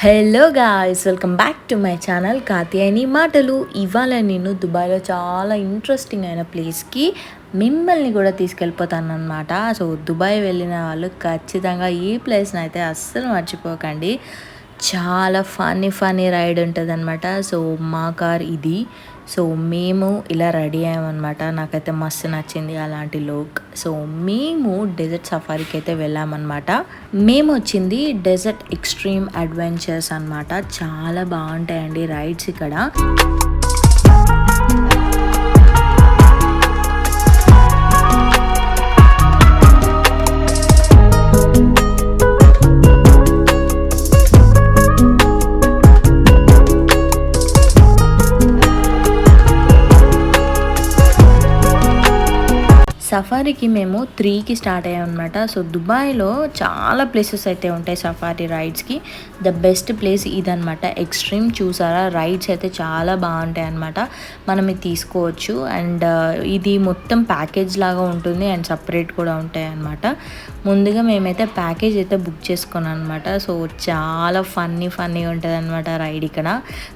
Hello guys, welcome back to my channel Katyayani మాటలు. ఇవాళ నేను దుబాయ్లో చాలా ఇంట్రెస్టింగ్ అయిన ప్లేస్కి మిమ్మల్ని కూడా తీసుకెళ్ళిపోతాను అనమాట. సో దుబాయ్ వెళ్ళిన వాళ్ళు ఖచ్చితంగా ఈ ప్లేస్ని అయితే అస్సలు మర్చిపోకండి. చాలా ఫన్నీ రైడ్ ఉంటుంది అనమాట. సో మా కార్ ఇది. సో మేము ఇలా రెడీ అయ్యామన్నమాట. నాకైతే మస్తు నచ్చింది అలాంటి లుక్. సో మేము డెజర్ట్ సఫారీకి అయితే వెళ్ళామన్నమాట. మేము వచ్చింది డెజర్ట్ ఎక్స్ట్రీమ్ అడ్వెంచర్స్ అనమాట. చాలా బాగుంటాయండి రైడ్స్ ఇక్కడ. సఫారీకి మేము 3కి స్టార్ట్ అయ్యామన్నమాట. సో దుబాయ్లో చాలా ప్లేసెస్ అయితే ఉంటాయి సఫారీ రైడ్స్కి. ద బెస్ట్ ప్లేస్ ఇదనమాట. ఎక్స్ట్రీమ్ చూసారా, రైడ్స్ అయితే చాలా బాగుంటాయి అన్నమాట. మనం ఇది తీసుకోవచ్చు. అండ్ ఇది మొత్తం ప్యాకేజ్ లాగా ఉంటుంది అండ్ సపరేట్ కూడా ఉంటాయి అన్నమాట. ముందుగా మేమైతే ప్యాకేజ్ అయితే బుక్ చేసుకున్నాం అనమాట. సో చాలా ఫన్నీగా ఉంటుంది అనమాట రైడ్ ఇక్కడ.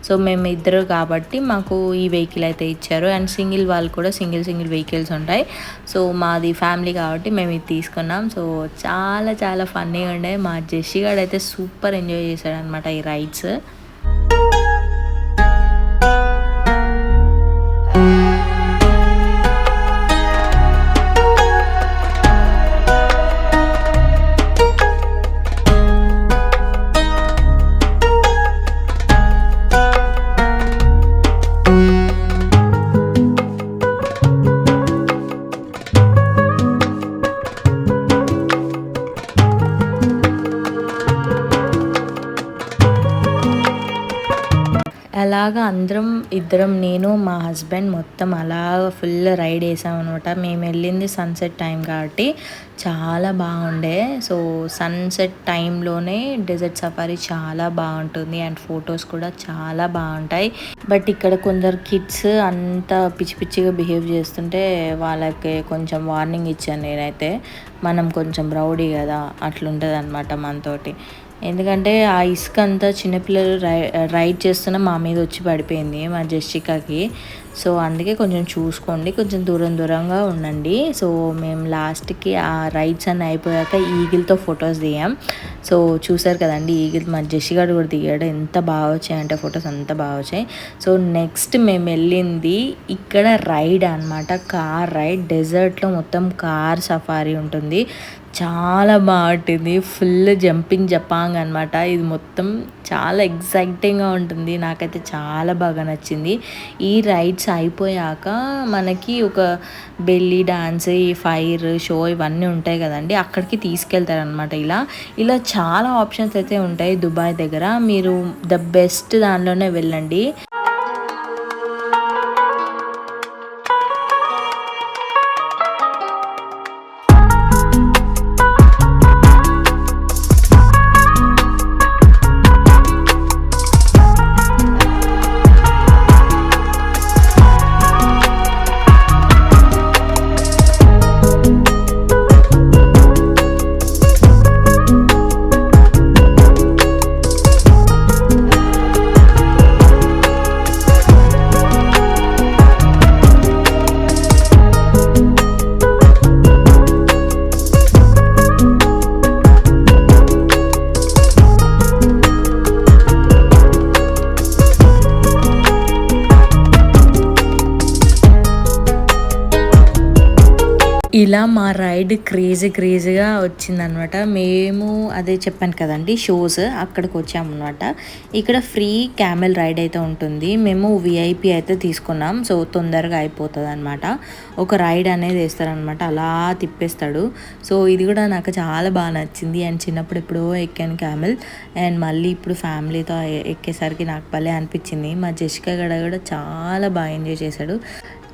సో మేము ఇద్దరు కాబట్టి మాకు ఈ వెహికల్ అయితే ఇచ్చారు. అండ్ సింగిల్ వాళ్ళు కూడా సింగిల్ వెహికల్స్ ఉంటాయి. సో మాది ఫ్యామిలీ కాబట్టి మేము ఇది తీసుకున్నాం. సో చాలా ఫన్నీగా ఉండే. మా జెస్సీ గారు అయితే సూపర్ ఎంజాయ్ చేశాడు అనమాట ఈ రైడ్స్. అలాగా ఇద్దరం నేను మా హస్బెండ్ మొత్తం అలాగ ఫుల్ రైడ్ వేసామన్నమాట. మేము వెళ్ళింది సన్సెట్ టైం కాబట్టి చాలా బాగుండే. సో సన్సెట్ టైంలోనే డెజర్ట్ సఫారీ చాలా బాగుంటుంది అండ్ ఫొటోస్ కూడా చాలా బాగుంటాయి. బట్ ఇక్కడ కొందరు కిడ్స్ అంత పిచ్చిగా బిహేవ్ చేస్తుంటే వాళ్ళకి కొంచెం వార్నింగ్ ఇచ్చాను నేనైతే. మనం కొంచెం రౌడీ కదా, అట్లుంటుంది అనమాట మనతోటి. ఎందుకంటే ఆ ఇసుక అంతా చిన్నపిల్లలు రైడ్ చేస్తున్న మా మీద వచ్చి పడిపోయింది మా జెస్సికాకి. సో అందుకే కొంచెం చూసుకోండి, కొంచెం దూరంగా ఉండండి. సో మేము లాస్ట్కి ఆ రైడ్స్ అన్నీ అయిపోయాక ఈగిల్తో ఫొటోస్ దిగాం. సో చూసారు కదండి, ఈగిల్ మా జెస్సిగాడు కూడా దిగాడు. ఎంత బాగా వచ్చాయంటే ఫొటోస్ అంత బాగా వచ్చాయి. సో నెక్స్ట్ మేము వెళ్ళింది ఇక్కడ రైడ్ అనమాట, కార్ రైడ్. డెజర్ట్లో మొత్తం కార్ సఫారీ ఉంటుంది. చాలా బాగుంటుంది. ఫుల్ జంపింగ్ జపాంగ్ అనమాట. ఇది మొత్తం చాలా ఎగ్జైటింగ్గా ఉంటుంది. నాకైతే చాలా బాగా నచ్చింది. ఈ రైడ్స్ అయిపోయాక మనకి ఒక బెల్లీ డాన్స్, ఈ ఫైర్ షో ఇవన్నీ ఉంటాయి కదండి, అక్కడికి తీసుకెళ్తారనమాట. ఇలా చాలా ఆప్షన్స్ అయితే ఉంటాయి దుబాయ్ దగ్గర. మీరు ద బెస్ట్ దానిలోనే వెళ్ళండి. ఇలా మా రైడ్ క్రేజీగా వచ్చిందనమాట. మేము అదే చెప్పాను కదండి, షోస్ అక్కడికి వచ్చామన్నమాట. ఇక్కడ ఫ్రీ క్యామెల్ రైడ్ అయితే ఉంటుంది. మేము విఐపి అయితే తీసుకున్నాం. సో తొందరగా అయిపోతుంది అనమాట. ఒక రైడ్ అనేది వేస్తారనమాట, అలా తిప్పేస్తాడు. సో ఇది కూడా నాకు చాలా బాగా నచ్చింది. అండ్ చిన్నప్పుడు ఎప్పుడో ఎక్కాను క్యామెల్, అండ్ మళ్ళీ ఇప్పుడు ఫ్యామిలీతో ఎక్కేసరికి నాకు భలే అనిపించింది. మా జెసికా గడ కూడా చాలా బాగా ఎంజాయ్ చేశాడు.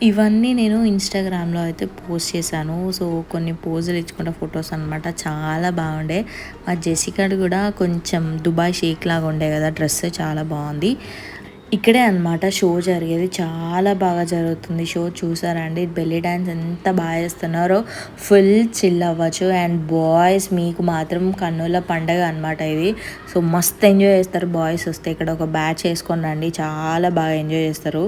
ఇవన్నీ నేను ఇన్స్టాగ్రామ్లో అయితే పోస్ట్ చేశాను. సో కొన్ని పోజులు ఇచ్చుకుంటే ఫొటోస్ అనమాట, చాలా బాగుండే. మా జెసికాడు కూడా కొంచెం దుబాయ్ షేక్ లాగా ఉండే కదా డ్రెస్, చాలా బాగుంది. ఇక్కడే అనమాట షో జరిగేది. చాలా బాగా జరుగుతుంది షో. చూసారా అండి బెల్లీ డాన్స్ ఎంత బాగా చేస్తున్నారో. ఫుల్ చిల్ అవ్వచ్చు. అండ్ బాయ్స్ మీకు మాత్రం కన్నుల పండగ అనమాట ఇది. సో మస్త్ ఎంజాయ్ చేస్తారు బాయ్స్ వస్తే. ఇక్కడ ఒక బ్యాచ్ వేసుకొని రండి, చాలా బాగా ఎంజాయ్ చేస్తారు.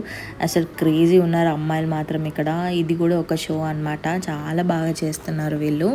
అసలు క్రేజీ ఉన్నారు అమ్మాయిలు మాత్రం ఇక్కడ. ఇది కూడా ఒక షో అనమాట. చాలా బాగా చేస్తున్నారు వీళ్ళు.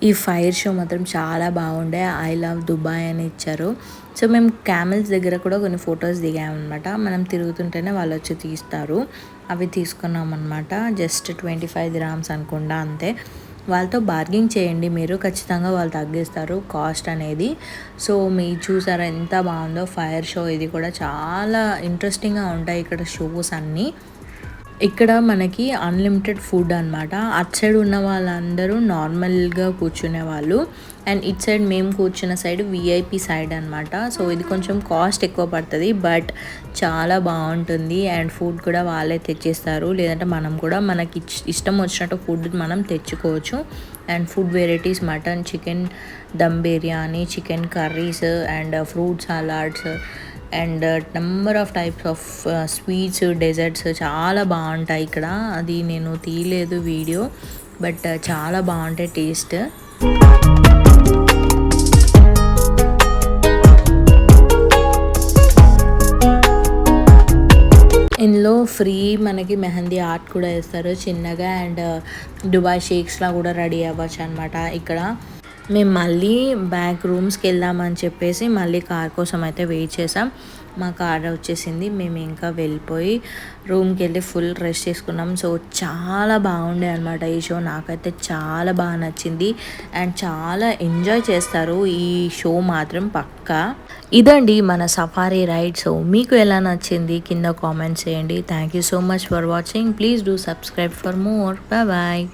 ఈ ఫైర్ షో మాత్రం చాలా బాగుండే. ఐ లవ్ దుబాయ్ అని ఇచ్చారు. సో మేము క్యామెల్స్ దగ్గర కూడా కొన్ని ఫొటోస్ దిగామన్నమాట. మనం తిరుగుతుంటేనే వాళ్ళు వచ్చి తీస్తారు. అవి తీసుకున్నాం అనమాట. జస్ట్ 25 dirhams అనుకుండా, అంతే. వాళ్ళతో బార్గింగ్ చేయండి మీరు, ఖచ్చితంగా వాళ్ళు తగ్గిస్తారు కాస్ట్ అనేది. సో మీరు చూసారా ఎంత బాగుందో ఫైర్ షో. ఇది కూడా చాలా ఇంట్రెస్టింగ్గా ఉంటాయి ఇక్కడ షోస్ అన్నీ. ఇక్కడ మనకి అన్లిమిటెడ్ ఫుడ్ అనమాట. అటు సైడ్ ఉన్న వాళ్ళందరూ నార్మల్గా కూర్చునే వాళ్ళు, అండ్ ఇటు సైడ్ మేము కూర్చున్న సైడ్ విఐపి సైడ్ అనమాట. సో ఇది కొంచెం కాస్ట్ ఎక్కువ పడుతుంది, బట్ చాలా బాగుంటుంది. అండ్ ఫుడ్ కూడా వాళ్ళే తెచ్చిస్తారు, లేదంటే మనం కూడా మనకి ఇష్టం వచ్చినట్టు ఫుడ్ మనం తెచ్చుకోవచ్చు. And food varieties mutton, chicken, dum biryani, chicken curries, and fruit salads, and number of types of sweets, desserts చాలా బాగుంటాయి ఇక్కడ. అది నేను తీయలేదు వీడియో, బట్ చాలా బాగుంటాయి టేస్ట్. ఇందులో ఫ్రీ మనకి మెహందీ ఆర్ట్ కూడా వేస్తారు చిన్నగా. అండ్ దుబాయ్ షేక్స్లా కూడా రెడీ అవ్వచ్చు అనమాట ఇక్కడ. మేము మళ్ళీ బ్యాక్ రూమ్స్కి వెళ్దామని చెప్పేసి మళ్ళీ కార్ కోసం అయితే వెయిట్ చేసాం. మా కార్ వచ్చేసింది. మేము ఇంకా వెళ్ళిపోయి రూమ్కి వెళ్ళి ఫుల్ రెస్ట్ చేసుకున్నాం. సో చాలా బాగుండే అనమాట ఈ షో. నాకైతే చాలా బాగా నచ్చింది అండ్ చాలా ఎంజాయ్ చేస్తారు ఈ షో మాత్రం పక్కా. ఇదండి మన సఫారీ రైడ్. సో మీకు ఎలా నచ్చింది కింద కామెంట్స్ చేయండి. Thank you so much for watching. Please do subscribe for more. Bye bye.